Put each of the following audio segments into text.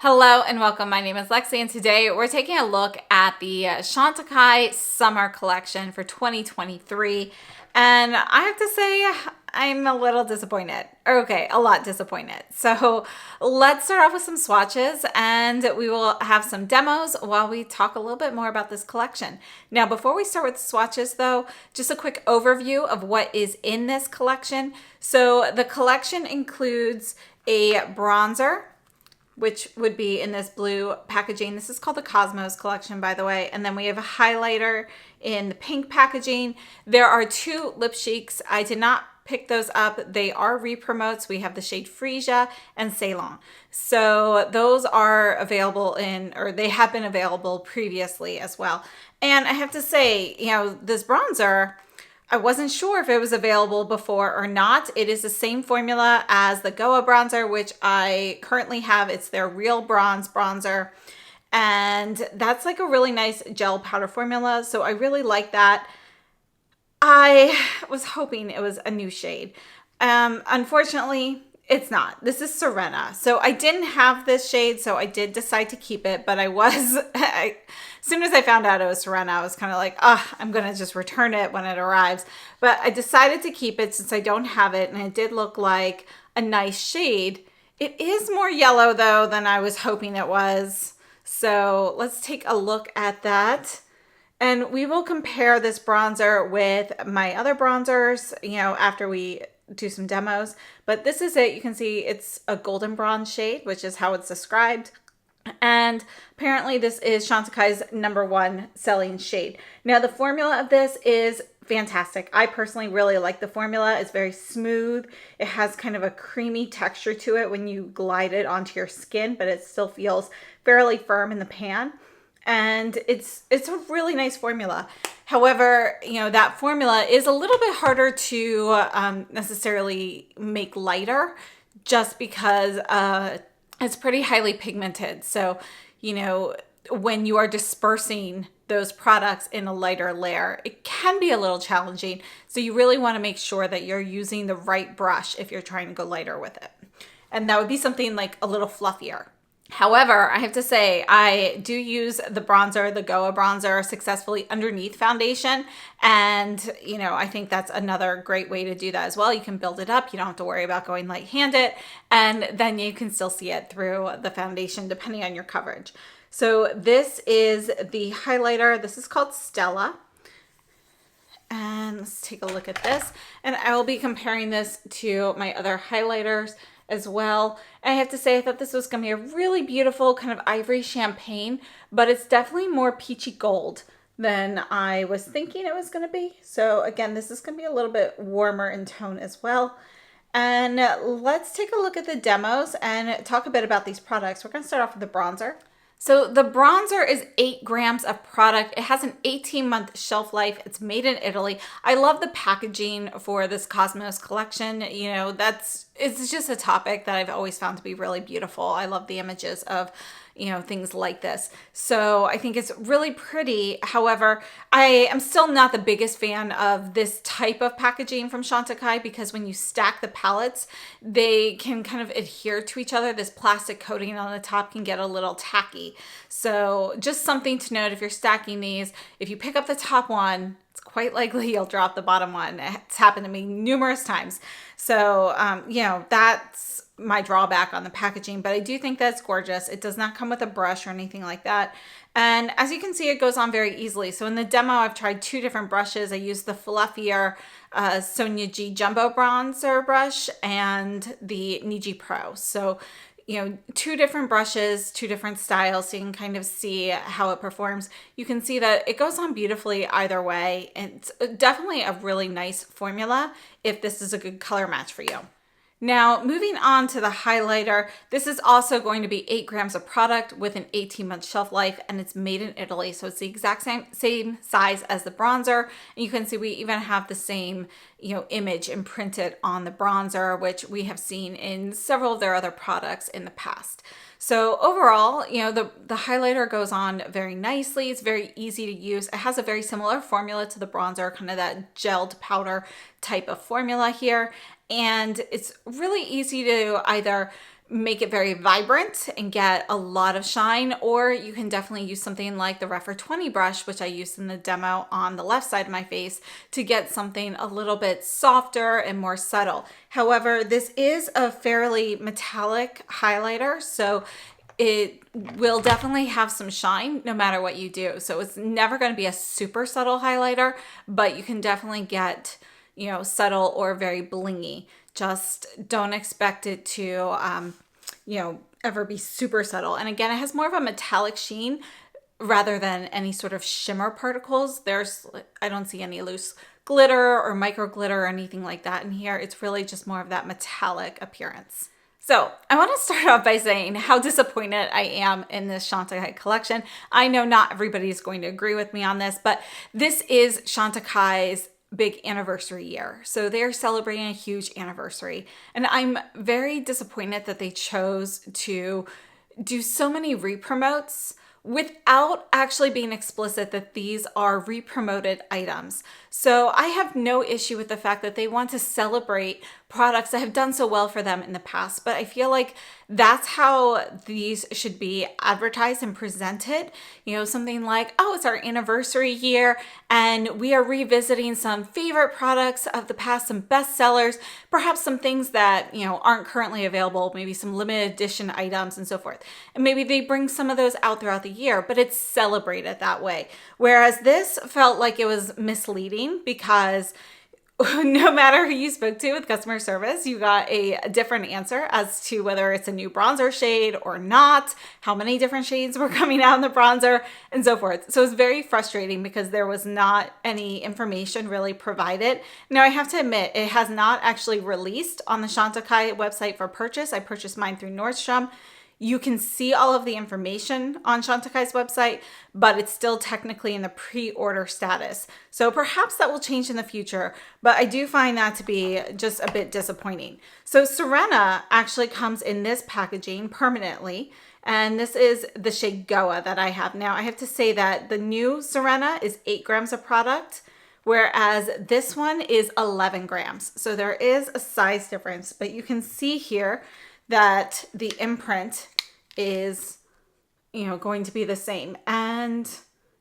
Hello and welcome. My name is Lexi and today we're taking a look at the Chantecaille Summer Collection for 2023. And I have to say, I'm a little disappointed. Okay, a lot disappointed. So let's start off with some swatches and we will have some demos while we talk a little bit more about this collection. Now, before we start with swatches though, just a quick overview of what is in this collection. So the collection includes a bronzer, which would be in this blue packaging. This is called the Cosmos collection, by the way. And then we have a highlighter in the pink packaging. There are two lip cheeks. I did not pick those up. They are re-promotes. We have the shade Frisia and Ceylon. So those are available or they have been available previously as well. And I have to say, this bronzer, I wasn't sure if it was available before or not. It is the same formula as the Goa bronzer, which I currently have. It's their Real Bronze bronzer. And that's like a really nice gel powder formula. So I really like that. I was hoping it was a new shade. Unfortunately, it's not. This is Serena. So I didn't have this shade, so I did decide to keep it, but as soon as I found out it was Serena, I was kind of like, I'm going to just return it when it arrives. But I decided to keep it since I don't have it, and it did look like a nice shade. It is more yellow, though, than I was hoping it was. So let's take a look at that. And we will compare this bronzer with my other bronzers, after we do some demos. But this is it. You can see it's a golden bronze shade, which is how it's described. And apparently this is Chantecaille's #1 selling shade. Now the formula of this is fantastic. I personally really like the formula. It's very smooth. It has kind of a creamy texture to it when you glide it onto your skin, but it still feels fairly firm in the pan. And it's a really nice formula. However, that formula is a little bit harder to necessarily make lighter just because it's pretty highly pigmented. So, when you are dispersing those products in a lighter layer, it can be a little challenging. So you really want to make sure that you're using the right brush if you're trying to go lighter with it. And that would be something like a little fluffier. However, I have to say, I do use the bronzer, the Goa bronzer, successfully underneath foundation. And, I think that's another great way to do that as well. You can build it up. You don't have to worry about going light-handed. And then you can still see it through the foundation, depending on your coverage. So this is the highlighter. This is called Stella. And let's take a look at this. And I will be comparing this to my other highlighters as well. And I have to say, I thought this was going to be a really beautiful kind of ivory champagne, but it's definitely more peachy gold than I was thinking it was going to be. So again, this is going to be a little bit warmer in tone as well. And let's take a look at the demos and talk a bit about these products. We're going to start off with the bronzer. So the bronzer is 8 grams of product. It has an 18-month shelf life. It's made in Italy. I love the packaging for this Cosmos collection. It's just a topic that I've always found to be really beautiful. I love the images of, things like this. So I think it's really pretty. However, I am still not the biggest fan of this type of packaging from Chantecaille because when you stack the palettes, they can kind of adhere to each other. This plastic coating on the top can get a little tacky. So just something to note if you're stacking these, if you pick up the top one, it's quite likely you'll drop the bottom one. It's happened to me numerous times. So, that's my drawback on the packaging, but I do think that's gorgeous. It does not come with a brush or anything like that. And as you can see, it goes on very easily. So in the demo, I've tried 2 different brushes. I used the fluffier Sonia G Jumbo Bronzer brush and the Niji Pro. So 2 different brushes, 2 different styles, so you can kind of see how it performs. You can see that it goes on beautifully either way. It's definitely a really nice formula if this is a good color match for you. Now, moving on to the highlighter, this is also going to be 8 grams of product with an 18-month shelf life, and it's made in Italy, so it's the exact same size as the bronzer. And you can see we even have the same, image imprinted on the bronzer, which we have seen in several of their other products in the past. So overall, the highlighter goes on very nicely. It's very easy to use. It has a very similar formula to the bronzer, kind of that gelled powder type of formula here. And it's really easy to either make it very vibrant and get a lot of shine, or you can definitely use something like the Rephr 20 brush, which I used in the demo on the left side of my face, to get something a little bit softer and more subtle. However, this is a fairly metallic highlighter, so it will definitely have some shine no matter what you do. So it's never going to be a super subtle highlighter, but you can definitely get, you know, subtle or very blingy. Just don't expect it to, you know, ever be super subtle. And again, it has more of a metallic sheen rather than any sort of shimmer particles. I don't see any loose glitter or micro glitter or anything like that in here. It's really just more of that metallic appearance. So I want to start off by saying how disappointed I am in this Chantecaille collection. I know not everybody is going to agree with me on this, but this is Chantecaille's big anniversary year. So they're celebrating a huge anniversary. And I'm very disappointed that they chose to do so many re-promotes without actually being explicit that these are re-promoted items. So I have no issue with the fact that they want to celebrate products that have done so well for them in the past, but I feel like that's how these should be advertised and presented. You know, something like, oh, it's our anniversary year and we are revisiting some favorite products of the past, some bestsellers, perhaps some things that, you know, aren't currently available, maybe some limited edition items and so forth. And maybe they bring some of those out throughout the year, but it's celebrated that way. Whereas this felt like it was misleading because no matter who you spoke to with customer service, you got a different answer as to whether it's a new bronzer shade or not, how many different shades were coming out in the bronzer, and so forth. So it's very frustrating because there was not any information really provided. Now, I have to admit, it has not actually released on the Chantecaille website for purchase. I purchased mine through Nordstrom. You can see all of the information on Chantecaille's website, but it's still technically in the pre-order status. So perhaps that will change in the future, but I do find that to be just a bit disappointing. So Serena actually comes in this packaging permanently, and this is the shade Goa that I have. Now, I have to say that the new Serena is 8 grams of product, whereas this one is 11 grams. So there is a size difference, but you can see here that the imprint is, you know, going to be the same. And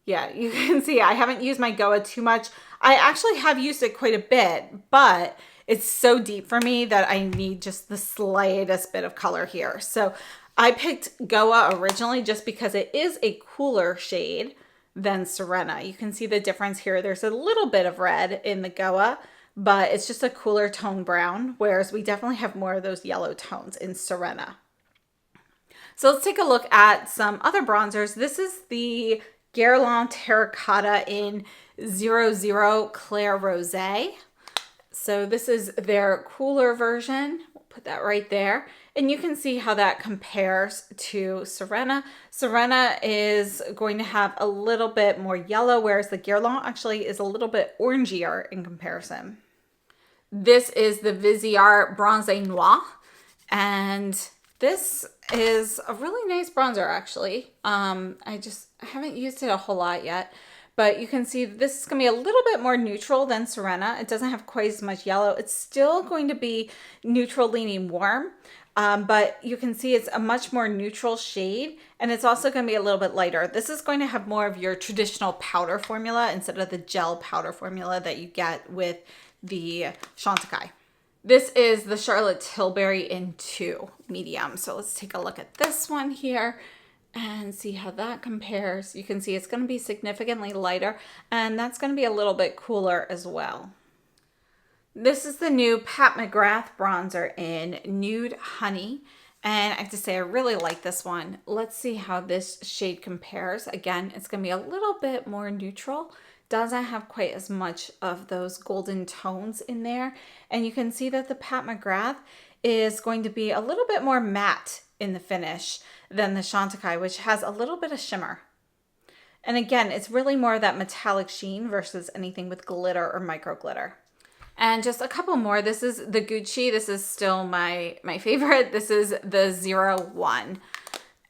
yeah, you can see I haven't used my Goa too much. I actually have used it quite a bit, but it's so deep for me that I need just the slightest bit of color here. So I picked Goa originally just because it is a cooler shade than Serena. You can see the difference here. There's a little bit of red in the Goa, but it's just a cooler tone brown, whereas we definitely have more of those yellow tones in Serena. So let's take a look at some other bronzers. This is the Guerlain Terracotta in 00 Clair Rosé. So this is their cooler version. We'll put that right there. And you can see how that compares to Serena. Serena is going to have a little bit more yellow, whereas the Guerlain actually is a little bit orangier in comparison. This is the Viseart Bronze Noir, and this is a really nice bronzer actually. I haven't used it a whole lot yet, but you can see this is going to be a little bit more neutral than Serena. It doesn't have quite as much yellow. It's still going to be neutral leaning warm, but you can see it's a much more neutral shade, and it's also going to be a little bit lighter. This is going to have more of your traditional powder formula instead of the gel powder formula that you get with the Chantecaille. This is the Charlotte Tilbury in 2 medium. So let's take a look at this one here and see how that compares. You can see it's going to be significantly lighter, and that's going to be a little bit cooler as well. This is the new Pat McGrath bronzer in Nude Honey, and I have to say I really like this one. Let's see how this shade compares. Again, it's going to be a little bit more neutral. Doesn't have quite as much of those golden tones in there. And you can see that the Pat McGrath is going to be a little bit more matte in the finish than the Chantecaille, which has a little bit of shimmer. And again, it's really more of that metallic sheen versus anything with glitter or micro glitter. And just a couple more. This is the Gucci. This is still my favorite. This is the 01.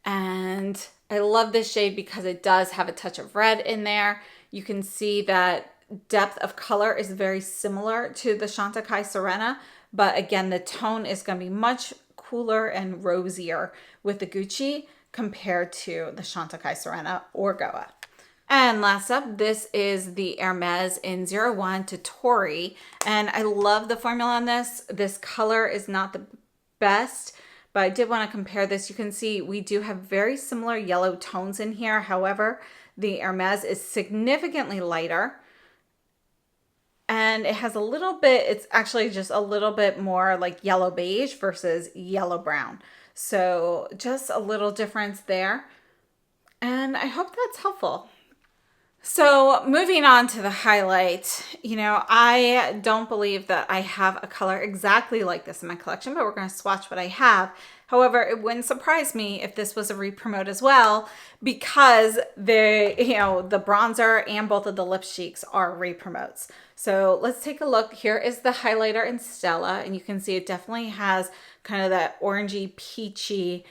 And I love this shade because it does have a touch of red in there. You can see that depth of color is very similar to the Chantecaille Serena, but again, the tone is going to be much cooler and rosier with the Gucci compared to the Chantecaille Serena or Goa. And last up, this is the Hermes in 01 to Tori. And I love the formula on this. This color is not the best, but I did want to compare this. You can see we do have very similar yellow tones in here. However, the Hermes is significantly lighter. And it has a little bit, it's actually just a little bit more like yellow beige versus yellow brown. So just a little difference there. And I hope that's helpful. So moving on to the highlight, I don't believe that I have a color exactly like this in my collection, but we're going to swatch what I have. However, it wouldn't surprise me if this was a re-promote as well, because the bronzer and both of the lip cheeks are re-promotes. So let's take a look. Here is the highlighter in Stella, and you can see it definitely has kind of that orangey, peachy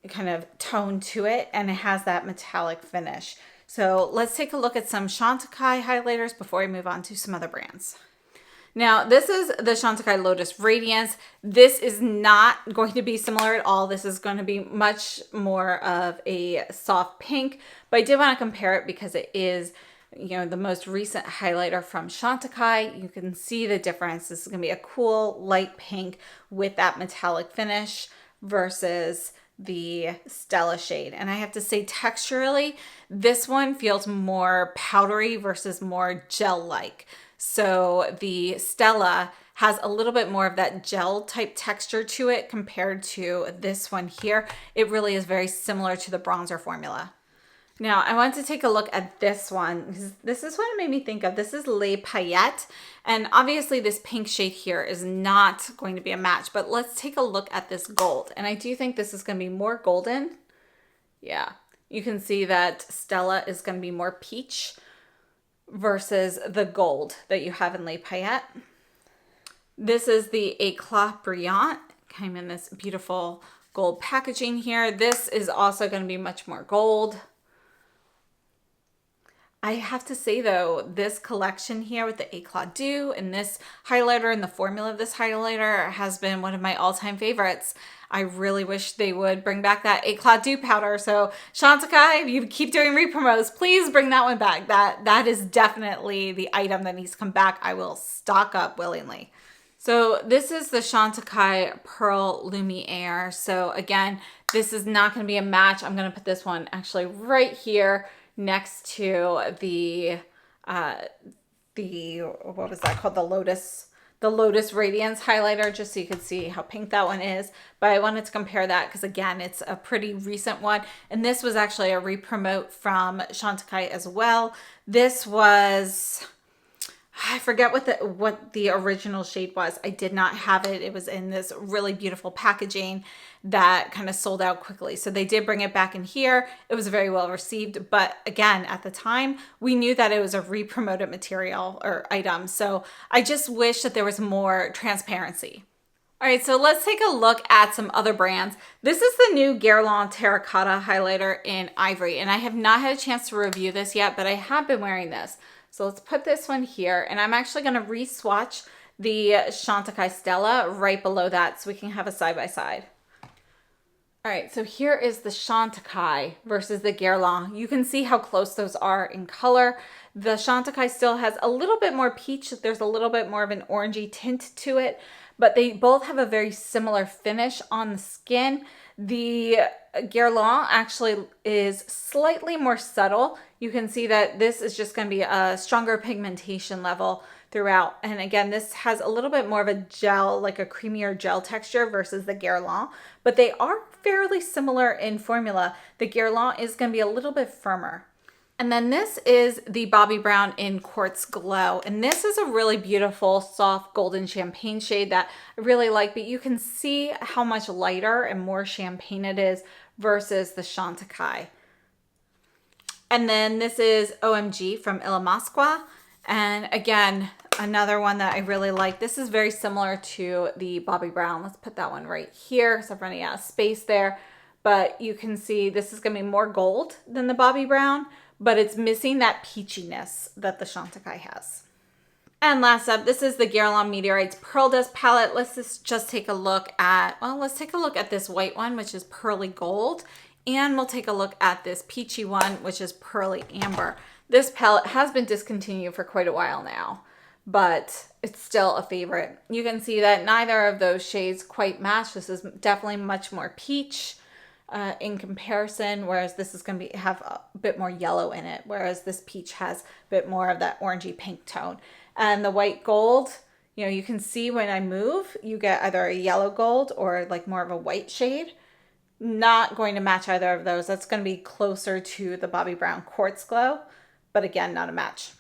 kind of tone to it, and it has that metallic finish. So let's take a look at some Chantecaille highlighters before we move on to some other brands. Now, this is the Chantecaille Lotus Radiance. This is not going to be similar at all. This is going to be much more of a soft pink, but I did want to compare it because it is, the most recent highlighter from Chantecaille. You can see the difference. This is going to be a cool light pink with that metallic finish versus the Stella shade. And I have to say, texturally, this one feels more powdery versus more gel-like. So the Stella has a little bit more of that gel type texture to it compared to this one here. It really is very similar to the bronzer formula. Now, I want to take a look at this one, because this is what it made me think of. This is Les Paillettes, and obviously this pink shade here is not going to be a match, but let's take a look at this gold. And I do think this is going to be more golden. Yeah, you can see that Stella is going to be more peach versus the gold that you have in Les Paillettes. This is the Eclat Brillant, came in this beautiful gold packaging here. This is also going to be much more gold. I have to say though, this collection here with the Cle de Peau and this highlighter and the formula of this highlighter has been one of my all-time favorites. I really wish they would bring back that Cle de Peau powder. So Chantecaille, if you keep doing re-promos, please bring that one back. That is definitely the item that needs to come back. I will stock up willingly. So this is the Chantecaille Pearl Lumiere. So again, this is not going to be a match. I'm going to put this one actually right here next to the what was that called? The Lotus Radiance highlighter, just so you could see how pink that one is. But I wanted to compare that because again, it's a pretty recent one. And this was actually a re-promote from Chantecaille as well. This was, I forget what the original shade was. I did not have it. It was in this really beautiful packaging that kind of sold out quickly. So they did bring it back in here. It was very well received. But again, at the time, we knew that it was a re-promoted material or item. So I just wish that there was more transparency. All right, so let's take a look at some other brands. This is the new Guerlain Terracotta highlighter in Ivory. And I have not had a chance to review this yet, but I have been wearing this. So let's put this one here, and I'm actually going to re-swatch the Chantecaille Stella right below that so we can have a side-by-side. All right, so here is the Chantecaille versus the Guerlain. You can see how close those are in color. The Chantecaille still has a little bit more peach. There's a little bit more of an orangey tint to it, but they both have a very similar finish on the skin. The Guerlain actually is slightly more subtle. You can see that this is just going to be a stronger pigmentation level throughout. And again, this has a little bit more of a gel, like a creamier gel texture versus the Guerlain, but they are fairly similar in formula. The Guerlain is going to be a little bit firmer. And then this is the Bobbi Brown in Quartz Glow. And this is a really beautiful, soft golden champagne shade that I really like, but you can see how much lighter and more champagne it is versus the Chantecaille. And then this is OMG from Ilamasqua. And again, another one that I really like. This is very similar to the Bobbi Brown. Let's put that one right here because I'm running out of space there. But you can see this is going to be more gold than the Bobbi Brown, but it's missing that peachiness that the Chantecaille has. And last up, this is the Guerlain Meteorites Pearl Dust palette. Let's just take a look at, well, let's take a look at this white one, which is Pearly Gold. And we'll take a look at this peachy one, which is Pearly Amber. This palette has been discontinued for quite a while now, but it's still a favorite. You can see that neither of those shades quite match. This is definitely much more peach in comparison, whereas this is going to have a bit more yellow in it, whereas this peach has a bit more of that orangey pink tone. And the white gold, you know, you can see when I move, you get either a yellow gold or like more of a white shade. Not going to match either of those. That's going to be closer to the Bobbi Brown Quartz Glow, but again, not a match.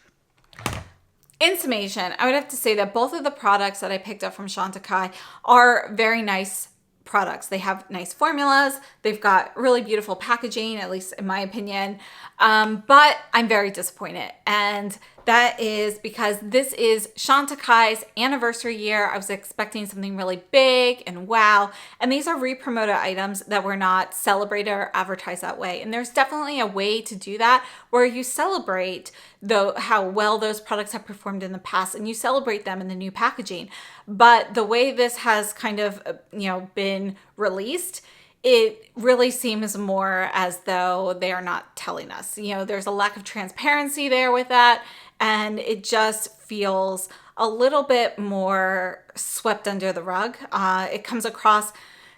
In summation, I would have to say that both of the products that I picked up from Chantecaille are very nice products. They have nice formulas. They've got really beautiful packaging, at least in my opinion. But I'm very disappointed. And that is because this is Chantecaille's anniversary year. I was expecting something really big and wow. And these are re-promoted items that were not celebrated or advertised that way. And there's definitely a way to do that where you celebrate how well those products have performed in the past and you celebrate them in the new packaging. But the way this has kind of, been released, it really seems more as though they are not telling us. There's a lack of transparency there with that. And it just feels a little bit more swept under the rug. It comes across,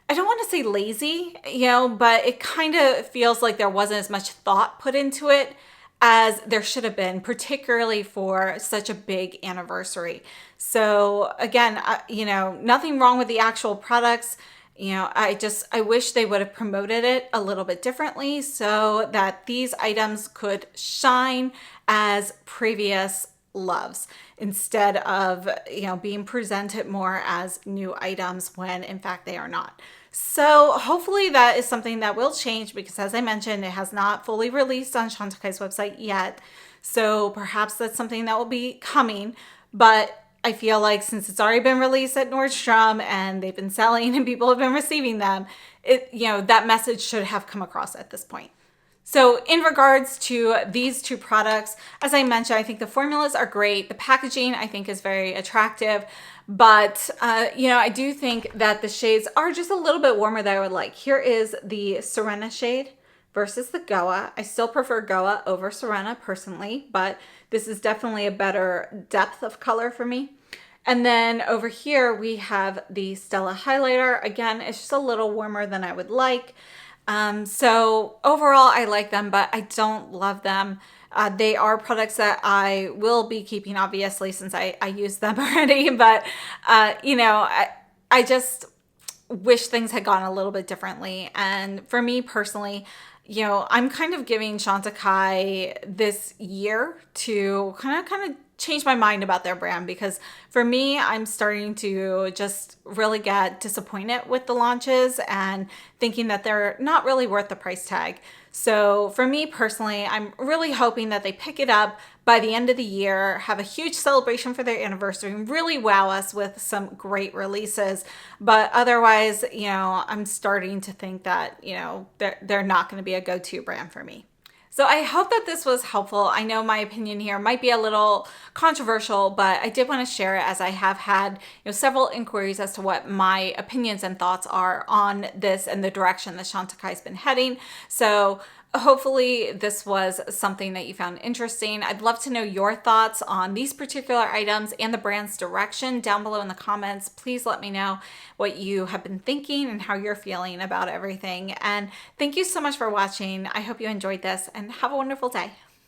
I don't want to say lazy, but it kind of feels like there wasn't as much thought put into it as there should have been, particularly for such a big anniversary. So again, nothing wrong with the actual products. I wish they would have promoted it a little bit differently so that these items could shine as previous loves instead of, being presented more as new items when in fact they are not. So hopefully that is something that will change because as I mentioned, it has not fully released on Chantecaille's website yet. So perhaps that's something that will be coming, but I feel like since it's already been released at Nordstrom and they've been selling and people have been receiving them, that message should have come across at this point. So in regards to these two products, as I mentioned, I think the formulas are great. The packaging I think is very attractive, but I do think that the shades are just a little bit warmer than I would like. Here is the Serena shade versus the Goa. I still prefer Goa over Serena personally, but this is definitely a better depth of color for me. And then over here we have the Stella highlighter. Again, it's just a little warmer than I would like. So overall I like them, but I don't love them. They are products that I will be keeping, obviously, since I use them already, but I just wish things had gone a little bit differently. And for me personally, I'm kind of giving Chantecaille this year to kind of change my mind about their brand, because for me, I'm starting to just really get disappointed with the launches and thinking that they're not really worth the price tag. So for me personally, I'm really hoping that they pick it up by the end of the year, have a huge celebration for their anniversary, and really wow us with some great releases. But otherwise, I'm starting to think that, they're not going to be a go-to brand for me. So I hope that this was helpful. I know my opinion here might be a little controversial, but I did want to share it as I have had several inquiries as to what my opinions and thoughts are on this and the direction that Chantecaille's been heading. So hopefully this was something that you found interesting. I'd love to know your thoughts on these particular items and the brand's direction down below in the comments. Please let me know what you have been thinking and how you're feeling about everything. And thank you so much for watching. I hope you enjoyed this and have a wonderful day.